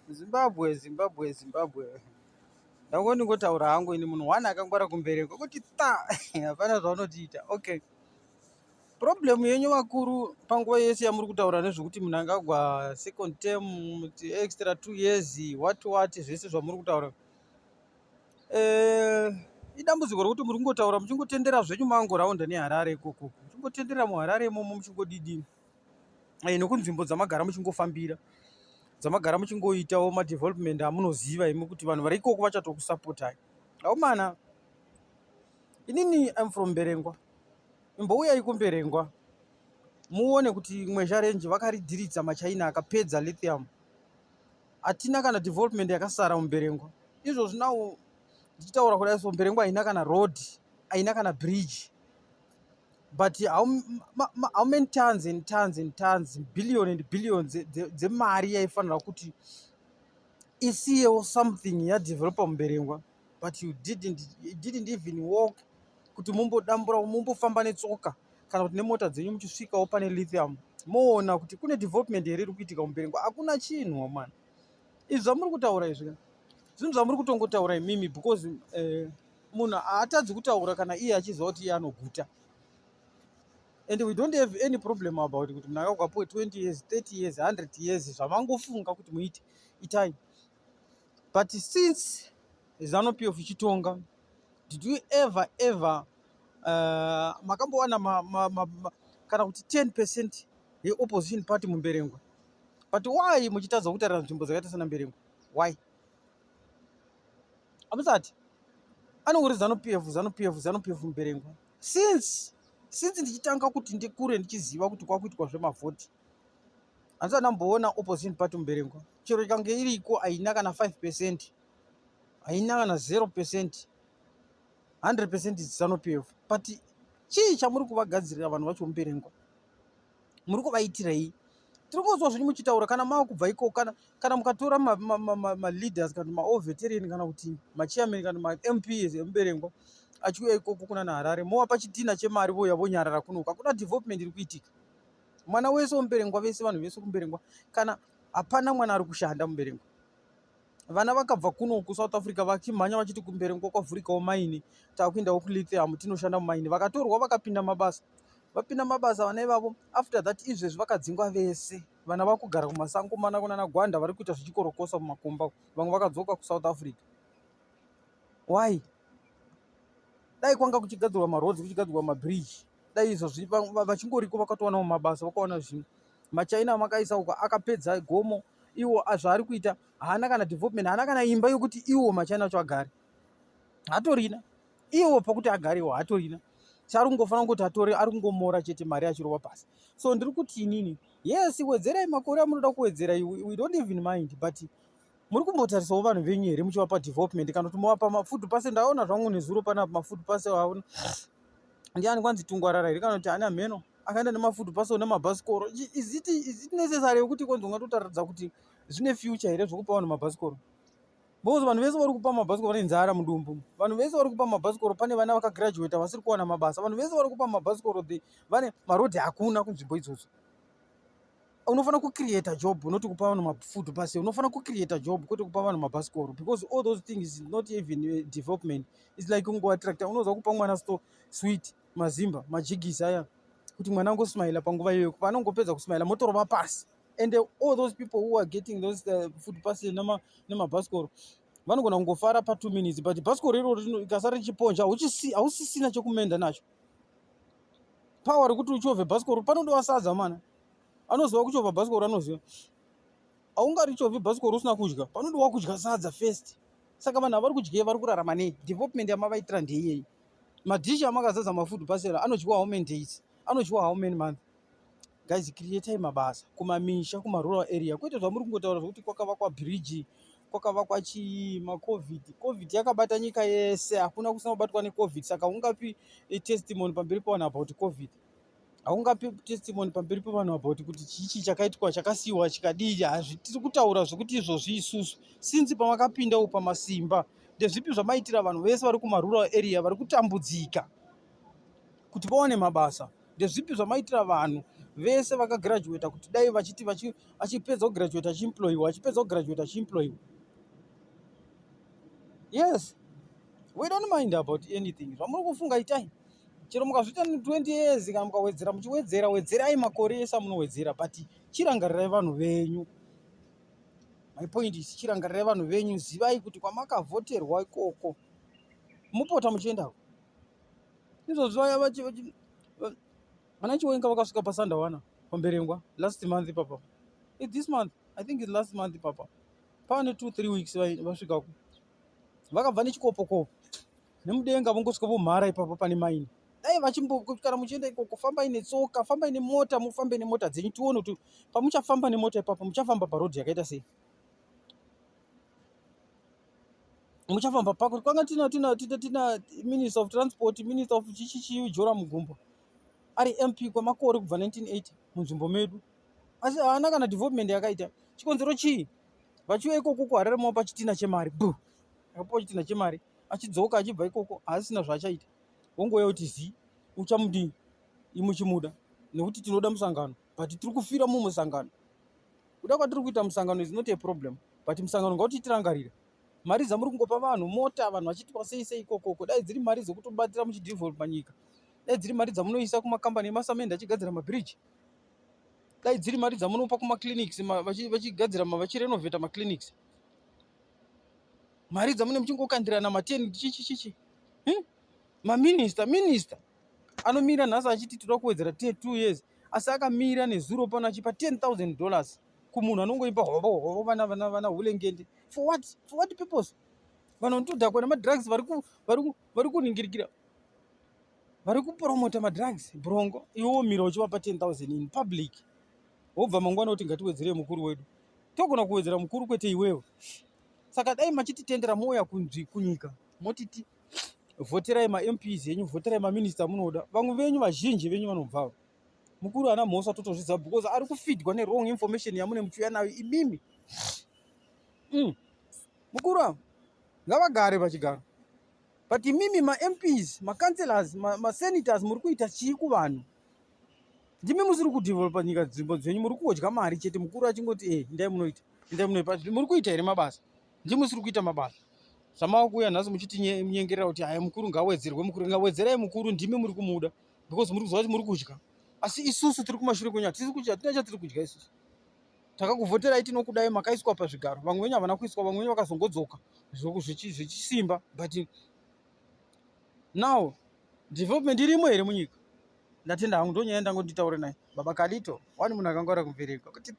Zimbabwe. Ndangotaura hangu ini munhu wane akangwara kumbereko kuti hapana zvaunotiita. Okay, problem yenyu vakuru panguva yese yamuri kutaura nezvekuti munhu angagwa second term extra 2 years what zvese zvamuri kutaura idambudziko rokuti muri kungotaura muchingotendera zvenyu mangoraunda neharare ikoko, muchingotendera muharare imomo muchingodidini nekunzvimbo dzamagara muchingofambira, dzamagara muchingoitawo madevelopment amunoziva imi kuti vanhu vari ikoko vachatokusapotai. Aumana, inini am from Mberengwa. Imbouyai kumberengwa muone kuti Mwezha Range vakaridhiridza machaina akapedza lithium. Hatina kana development yakasara muMberengwa. Izvozvi nawo ndichitaura kudai so Mberengwa haina kana road, haina kana bridge. But how many tons and tons, billion and billions dzemari yaifanira kuti isiyewo something yadevelopa muMberengwa, but you didn't even walk kuti mumbodambura, mumbofamba netsoka kana kuti nemota dzenyu muchisvikawo pane lithium moona kuti kune development here iri kuitika muMberengwa. Hakuna chinhu mwana. Izvi zvamuri kutaura izvi zvinhu zvamuri kutongotaura imimi because munhu haatadzi kutaura kana iye achiziva kuti iye anoguta. And we don't have any problem about kuti munhu akagwapo 20 years 30 years 100 years zvamangofunga kuti muite itai. But since ZANU-PF ichitonga, did you ever makambowana kana kuti 10% yeopposition party muMberengwa? But why muchitadza kutarira nzvimbo dzakaita sana Mberengwa? Why? Amusati anongori ZANU-PF muMberengwa since ndichitanga kuti ndikure ndichiziva kuti kwakuitwa zvemavhoti. Handisati ndamboona opposition party muMberengwa. Chero ikange iriko haina kana 5%, haina kana 0%, 100% is ZANU-PF. But chii chamuri kuvagadzirira vanhu vacho muMberengwa? Muri kuvaitirei? Tiri kuzwa zvenyu muchitaura kana mava kubva iko kana mukatora ma-leaders kana ma-veteran kana kuti ma-chairman kana ma-MPs emuMberengwa achiuya ikoko kuna naHarare, movapa chitina chemari voya vonyarara kunoku. Hakuna development iri kuitika. Mwana wese wemuMberengwa, vese vanhu vese kuMberengwa, kana hapana mwana ari kushanda muMberengwa. Vana vakabva kunoku South Africa vachimhanya vachiti kuMberengwa kwavhurikawo maini, takuendawo kulithium tinoshanda mumaini. Vakatorwa vakapinda mabasa. Vapinda mabasa vana ivavo, after that izvezvi vakadzingwa vese. Vana vakugara kumasango mana kunana Gwanda vari kuita zvichikorokosa mumakomba, vamwe vakadzoka kuSouth Africa. Why? Dai kwanga kuchigadzirwa maroads, kuchigadzirwa mabridge, dai izvozvi vachingoriko vakatowanawo mabasa, vakawana zvinhu. Machaina makaisa uko akapedza gomo, iwo zvaari kuita haana kana development, haana kana imba yokuti iwo machaina acho agare. Hatorina. Iwo pakuti agarewo hatorina. Chari kungofanira kuti ari kungomora chete mari achirova pasi. So ndiri kuti inini, yes, wedzerai makore amunoda kuwedzera, we don't even mind, but muri kumbotarisawo vanhu venyu here muchivapa development kana kuti movapa mafood pass? Ndaona zvangu nezuro panapa mafood pass aona. Ndiani kwanzi Tungwarara here kana kuti ana mheno akaenda nemafood pass nemabhasikoro? Is it necessary yokuti kwanzi ungatotaridza kuti zvine future here zvokupa vanhu mabhasikoro? Because vanhu vese vari kupa mabhasikoro vane nzara mudumbu. Vanhu vese vari kupa mabhasikoro pane vana vakagraduata vasiri kuwana mabasa. Vanhu vese vari kupa mabhasikoro vane marodhi hakuna kunzvimbo idzodzo. Unofanira kucreate a job, not kupa vanhu mafood pass. Unofanira kucreate a job kwete kupa vanhu mabhasikoro, because all those things is not even development. It's like ungoattracta, unoza kupa mwana sweet, mazimba, majigisi aya kuti mwana angosmaila panguva iyoyo. Panongopedza kusmaila motorova pasi. And all those people who are getting those food passes nemabhasikoro vanogona kungofara pa 2 minutes, but bhasikoro iroro ikasara richiponja hausisina chekumenda nacho. Power rekuti uchovhe bhasikoro panodiwa sadza mana. Anoziva kuchovha bhasikoro anoziva. Haungarichovhi bhasikoro usina kudya, panodiwa kudya sadza first. Saka vanhu havari kudya vari kurarama nei? Development yamavaitira ndeyei? Madhishi amakazaza mafood pasera anodyiwa how many days? Anodyiwa how many months? Guys, creatai mabasa kumamisha, kumarural area. Kwete zvamuri kungotaura zvokuti kwakavakwa bridge, kwakavakwa covid yakabata nyika yese, hakuna kusina kubatwa necovid. Saka ungapi testimony pamberi pavanhu about covid? Haungapi testimony pamberi pavanhu about kuti chichi chakaitwa chakasiyiwa chikadii? Hazvitiri kutaura zvokuti izvozvi isusu since pamakapinda upa masimba ndezvipi zvamaitira vanhu vese vari kumarural area vari kutambudzika kuti vaone mabasa? Ndezvipi zvamaitira vanhu vese vakagraduata kuti dai vachiti achipedza kugraduata achiemployiwa, achipedza kugraduata achiemployiwa. Yes, we don't mind about anything. Zvamuri kufunga itai. Chero mukazvita 20 years kana mukawedzera wedzerai makore ese amunowedzera, but chirangarirai vanhu venyu. My point is chirangarirai vanhu venyu, zivai kuti kwamakavhoterwa ikoko mupota muchiendako. Izvozvo vana Chiwenga vakasvika paSandawana pamberengwa last month papa. It's this month, I think it's last month papa. Pane 2-3 weeks vasvikako. Vakabva nechikopokopo nemudenga vongosvika vomhara ipapa pane maini. Dai kana muchienda ikoko fambai netsoka, fambai nemota, mufambe nemota dzenyu tione kuti pamuchafamba nemota ipapa muchafamba parodhi yakaita sei. Muchafamba pako kwanga tina Minister of Transport, Minister of Chichichi Joram Mugumbo ari MP kwamakore kubva 1980 munzvimbo medu, asi haana kana development yakaita. Chikonzero chii? Vachiuya ikoko kuharira mawo pachitina chemari, akapiwa chitina chemari, achidzoka achibva ikoko haasina zvaachaita. Wongouya kuti zi uchamudini imuchimuda nekuti tinoda musangano, but tiri kufira mumusangano. Kuda kwatiri kuita musangano is not a problem, but musangano ngauti tirangarira. Mari dzamuri kungopa vanhu, mota, vanhu vachitwa sei sei ikoko, dai dziri mari dzokutobatira muchidevelopa nyika, dai dziri mari dzamunoisa kumakambani emasamende achigadzira mabridge, dai dziri mari dzamunopa kumaclinics vachigadzira vachirenovheta maclinics, mari dzamune muchingokandirana mateni chichi. Maminista anomira nhasi achiti toda kuwedzera 2 years, asi akamira nezuro pano achipa $10,000 kumunhu anongoipa hovo vana hulengende. For what purpose? Vanhu vanotodhakwa nemadrugs, vari kuningirikira, vari kupromota madrugs brongo, iwo mira uchivapa 10,000 in public. Wobva mangwana kuti ngatiwedzere mukuru wedu, togona kuwedzera mukuru kwete iwewe. Saka dai machititendera mouya kunyika motiti vhoterai maMPs yenyu, vhoterai maminista munoda, vamwe venyu vazhinji venyu vanobvawo. Mukuru ana mhosva totozvidza because ari kufidwa wrong information yamune muchiuya nayo imimi. Mukuru ngavagare pachigaro, but imimi maMPs, maCouncillors, maSenators muri kuita chii kuvanhu? Ndimi musiri kudevelopa nyika nzvimbo dzenyu, muri kudya mari chete. Mukuru achingoti ndai munoita, muri kuita here mabasa? Ndimi musiri kuita mabasa. Zvamakuuya nhasi muchitinyengerera kuti haya mukuru ngawedzerwe, mukuru ngawedzerai mukuru, ndimi muri kumuda because muri kuziva kuti muri kudya. Asi isusu tiri kumashure kwenyu hatisi kudya, hatina chatiri kudya isusu. Takakuvhoterai tinokudai, makaiswa pazvigaro, vamwe venyu havana kuiswa, vamwe venyu vakazongodzoka zvichisimba, but now development irimo here munyika. Ndatenda hangu ndonyaya ndangonditaure naye Baba Kalito, wani munhu akangwara kumbereka kuti